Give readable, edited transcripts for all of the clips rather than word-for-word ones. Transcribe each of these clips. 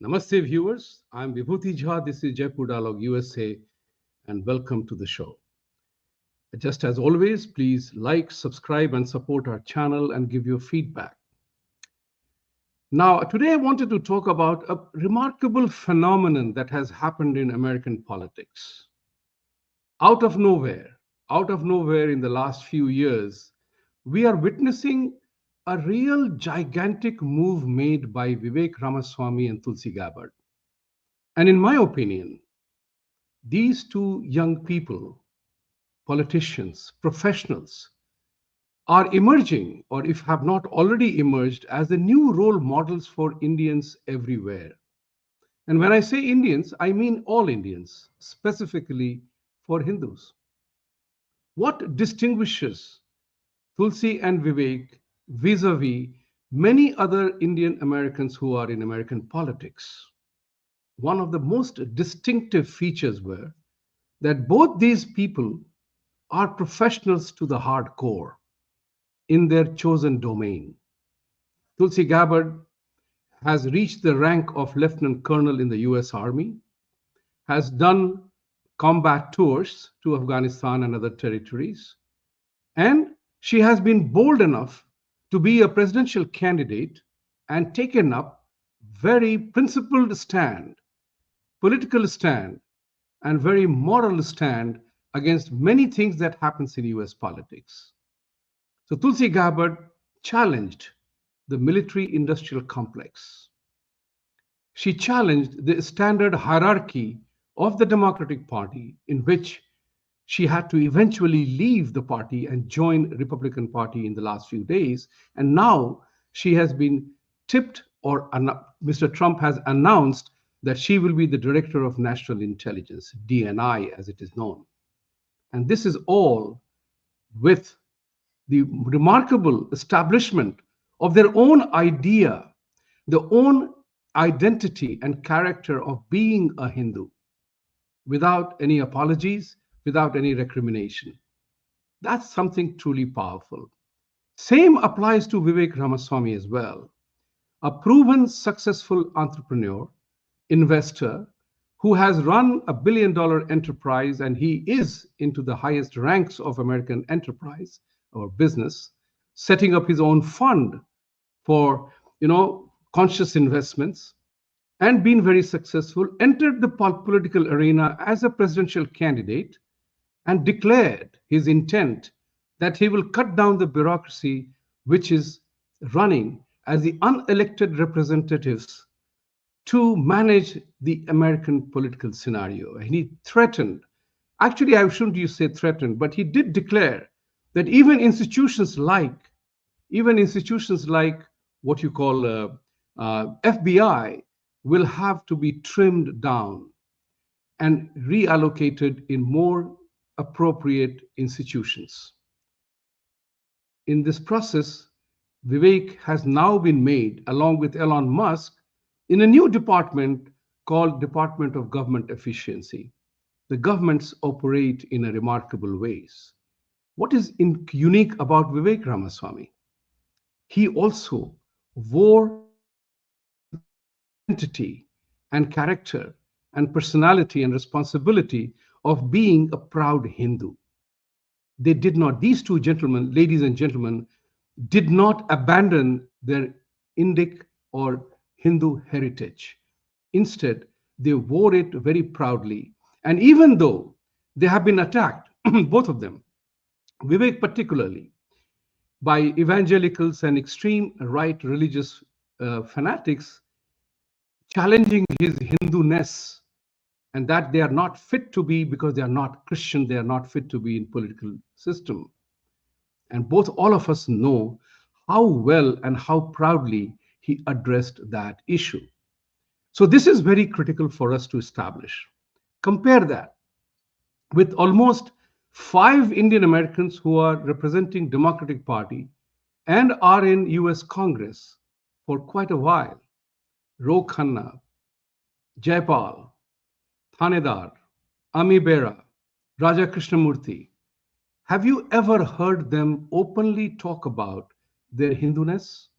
Namaste, viewers. I'm Vibhuti Jha. This is Jaipur Dialogue USA, and welcome to the show. Just as always, please like, subscribe, and support our channel and give your feedback. Now, today I wanted to talk about a remarkable phenomenon that has happened in American politics. Out of nowhere, in the last few years, we are witnessing a real gigantic move made by Vivek Ramaswamy and Tulsi Gabbard. And in my opinion, these two young people, politicians, professionals, are emerging, or if have not already emerged, as the new role models for Indians everywhere. And when I say Indians, I mean all Indians, specifically for Hindus. What distinguishes Tulsi and Vivek vis-a-vis many other Indian Americans who are in American politics? One of the most distinctive features were that both these people are professionals to the hardcore in their chosen domain. Tulsi Gabbard has reached the rank of lieutenant colonel in the US Army, has done combat tours to Afghanistan and other territories, and she has been bold enough to be a presidential candidate and taken up very principled stand, political stand, and very moral stand against many things that happens in US politics. So Tulsi Gabbard challenged the military-industrial complex. She challenged the standard hierarchy of the Democratic Party, in which she had to eventually leave the party and join Republican Party in the last few days. And now she has been tipped, or Mr. Trump has announced that she will be the Director of National Intelligence, DNI as it is known. And this is all with the remarkable establishment of their own idea, their own identity and character of being a Hindu, without any apologies, without any recrimination. That's something truly powerful. Same applies to Vivek Ramaswamy as well, a proven successful entrepreneur, investor, who has run a billion-dollar enterprise, and he is into the highest ranks of American enterprise or business, setting up his own fund for conscious investments, and been very successful, entered the political arena as a presidential candidate and declared his intent that he will cut down the bureaucracy which is running as the unelected representatives to manage the American political scenario. And he threatened, actually, I shouldn't use say threatened, but he did declare that even institutions like what you call FBI will have to be trimmed down and reallocated in more appropriate institutions. In this process, Vivek has now been made, along with Elon Musk, in a new department called Department of Government Efficiency. The governments operate in a remarkable ways. What is unique about Vivek Ramaswamy? He also wore identity and character and personality and responsibility of being a proud Hindu. They did not, these two gentlemen, ladies and gentlemen, did not abandon their Indic or Hindu heritage. Instead, they wore it very proudly. And even though they have been attacked, both of them, Vivek particularly, by evangelicals and extreme right religious fanatics, challenging his Hindu-ness, and that they are not fit to be, because they are not Christian, they are not fit to be in political system. And all of us know how well and how proudly he addressed that issue. So this is very critical for us to establish. Compare that with almost 5 Indian Americans who are representing Democratic Party and are in US Congress for quite a while. Ro Khanna, Jaipal, Thanedar, Ami Bera, Raja Krishnamurthy. Have you ever heard them openly talk about their Hinduness?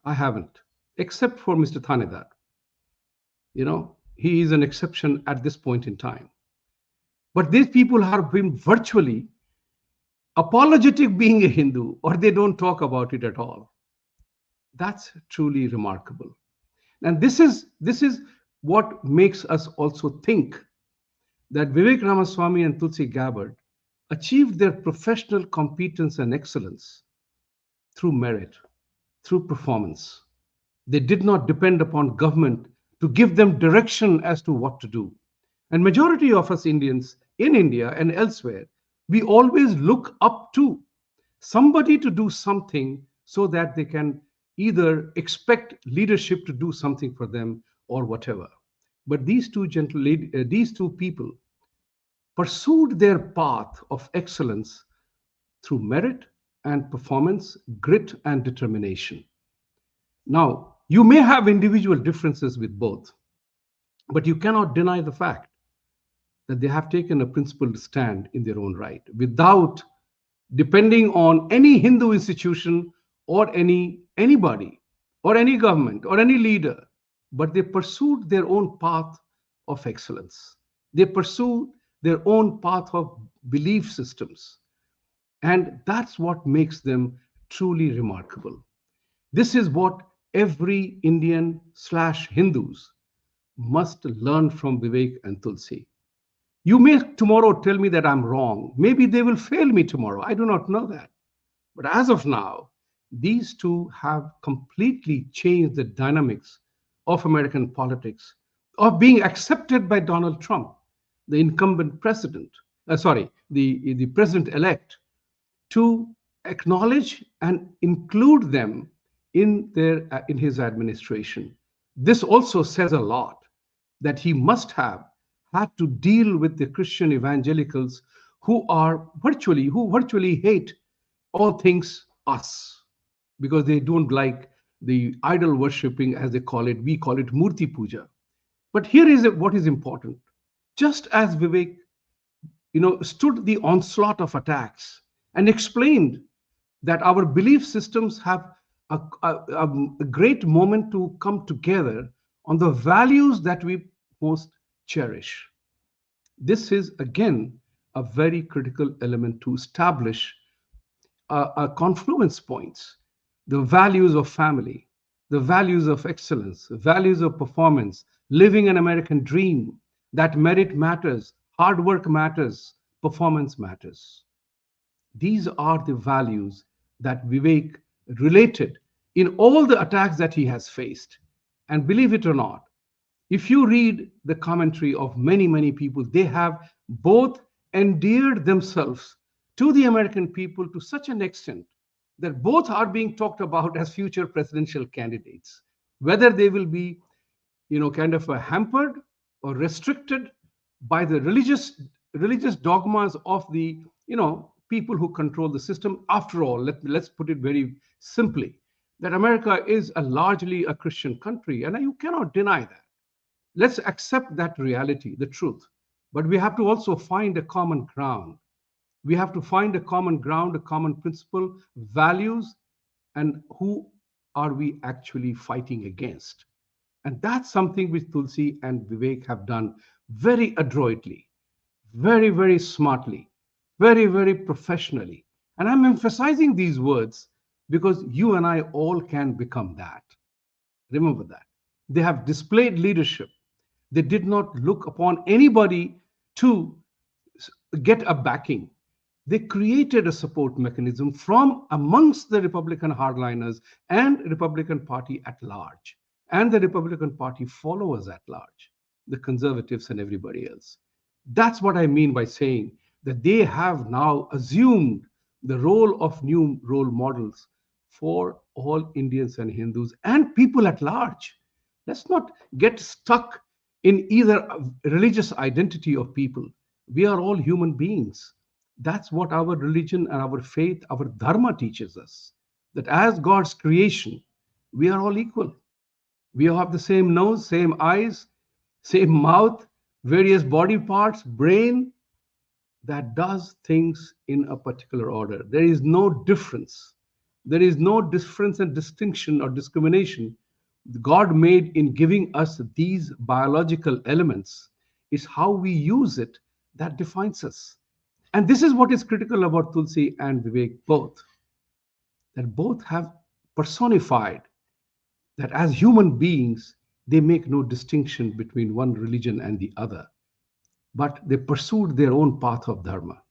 I haven't, except for Mr. Thanedar. He is an exception at this point in time. But these people have been virtually apologetic being a Hindu, or they don't talk about it at all. That's truly remarkable. And this is what makes us also think that Vivek Ramaswamy and Tulsi Gabbard achieved their professional competence and excellence through merit, through performance. They did not depend upon government to give them direction as to what to do. And majority of us Indians in India and elsewhere, we always look up to somebody to do something so that they can either expect leadership to do something for them or whatever. But these two people pursued their path of excellence through merit and performance, grit and determination. Now, you may have individual differences with both, but you cannot deny the fact that they have taken a principled stand in their own right without depending on any Hindu institution or anybody or any government or any leader, but they pursued their own path of excellence. They pursued their own path of belief systems. And that's what makes them truly remarkable. This is what every Indian slash Hindus must learn from Vivek and Tulsi. You may tomorrow tell me that I'm wrong. Maybe they will fail me tomorrow. I do not know that. But as of now, these two have completely changed the dynamics of American politics, of being accepted by Donald Trump, the incumbent president, the president elect, to acknowledge and include them in his administration. This also says a lot that he must have had to deal with the Christian evangelicals who virtually hate all things us because they don't like the idol worshipping, as they call it. We call it Murti Puja. But here is what is important. Just as Vivek, stood the onslaught of attacks and explained that our belief systems have a great moment to come together on the values that we most cherish. This is again a very critical element to establish a confluence points, the values of family, the values of excellence, values of performance, living an American dream, that merit matters, hard work matters, performance matters. These are the values that Vivek related in all the attacks that he has faced. And believe it or not, if you read the commentary of many, many people, they have both endeared themselves to the American people to such an extent that both are being talked about as future presidential candidates. Whether they will be, kind of hampered or restricted by the religious dogmas of the, people who control the system. After all, let's put it very simply, that America is largely a Christian country, and you cannot deny that. Let's accept that reality, the truth. But we have to also find a common ground. We have to find a common ground, a common principle, values, and who are we actually fighting against? And that's something which Tulsi and Vivek have done very adroitly, very, very smartly, very, very professionally. And I'm emphasizing these words because you and I all can become that. Remember that. They have displayed leadership. They did not look upon anybody to get a backing. They created a support mechanism from amongst the Republican hardliners and Republican Party at large, and the Republican Party followers at large, the conservatives and everybody else. That's what I mean by saying that they have now assumed the role of new role models for all Indians and Hindus and people at large. Let's not get stuck in either religious identity of people. We are all human beings. That's what our religion and our faith, our dharma teaches us, that as God's creation, we are all equal. We all have the same nose, same eyes, same mouth, various body parts, brain that does things in a particular order. There is no difference. There is no difference and distinction or discrimination God made in giving us these biological elements. Is how we use it that defines us. And this is what is critical about Tulsi and Vivek both, that both have personified that as human beings, they make no distinction between one religion and the other, but they pursued their own path of dharma.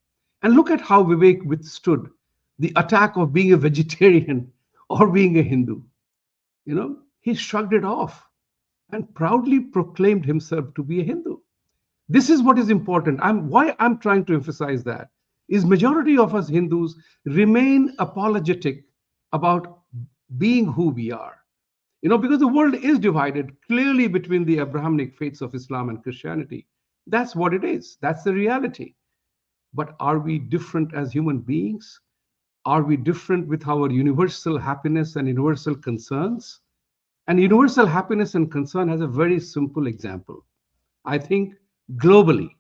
And look at how Vivek withstood the attack of being a vegetarian or being a Hindu. He shrugged it off and proudly proclaimed himself to be a Hindu. This is what is important. Why I'm trying to emphasize that is majority of us Hindus remain apologetic about being who we are. Because the world is divided clearly between the Abrahamic faiths of Islam and Christianity. That's what it is. That's the reality. But are we different as human beings? Are we different with our universal happiness and universal concerns? And universal happiness and concern has a very simple example. I think globally,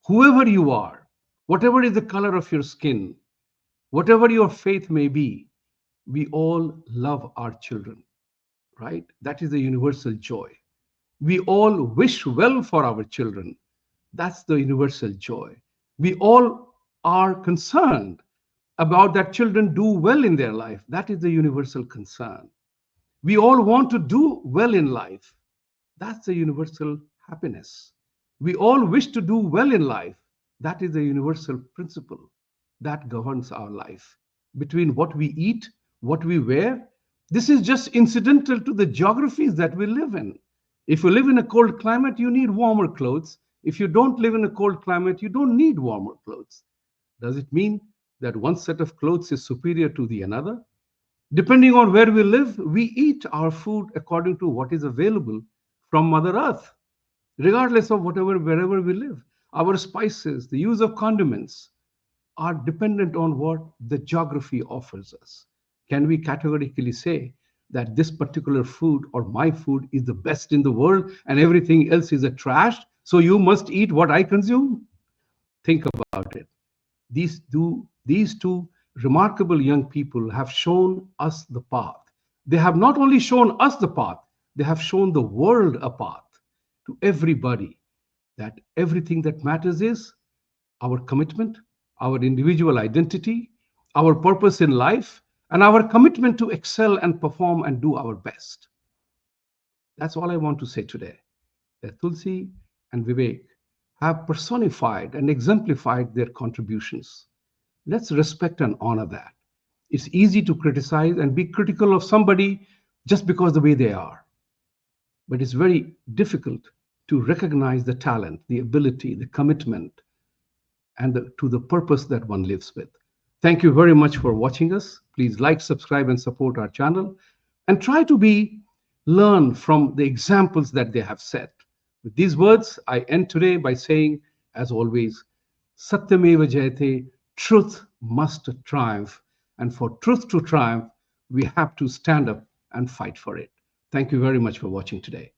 whoever you are, whatever is the color of your skin, whatever your faith may be, we all love our children, right? That is the universal joy. We all wish well for our children. That's the universal joy. We all are concerned about that children do well in their life. That is the universal concern. We all want to do well in life. That's the universal happiness. We all wish to do well in life. That is the universal principle that governs our life. Between what we eat, what we wear, this is just incidental to the geographies that we live in. If you live in a cold climate, you need warmer clothes. If you don't live in a cold climate, you don't need warmer clothes. Does it mean that one set of clothes is superior to the another? Depending on where we live, we eat our food according to what is available from Mother Earth, regardless of wherever we live. Our spices, the use of condiments are dependent on what the geography offers us. Can we categorically say that this particular food or my food is the best in the world and everything else is a trash, so you must eat what I consume? Think about it. These two remarkable young people have shown us the path. They have not only shown us the path, they have shown the world a path to everybody, that everything that matters is our commitment, our individual identity, our purpose in life, and our commitment to excel and perform and do our best. That's all I want to say today, that Tulsi and Vivek have personified and exemplified their contributions. Let's respect and honor that. It's easy to criticize and be critical of somebody just because the way they are. But it's very difficult to recognize the talent, the ability, the commitment, and to the purpose that one lives with. Thank you very much for watching us. Please like, subscribe, and support our channel. And try to learn from the examples that they have set. With these words, I end today by saying, as always, Satyameva Jayate, truth must triumph. And for truth to triumph, we have to stand up and fight for it. Thank you very much for watching today.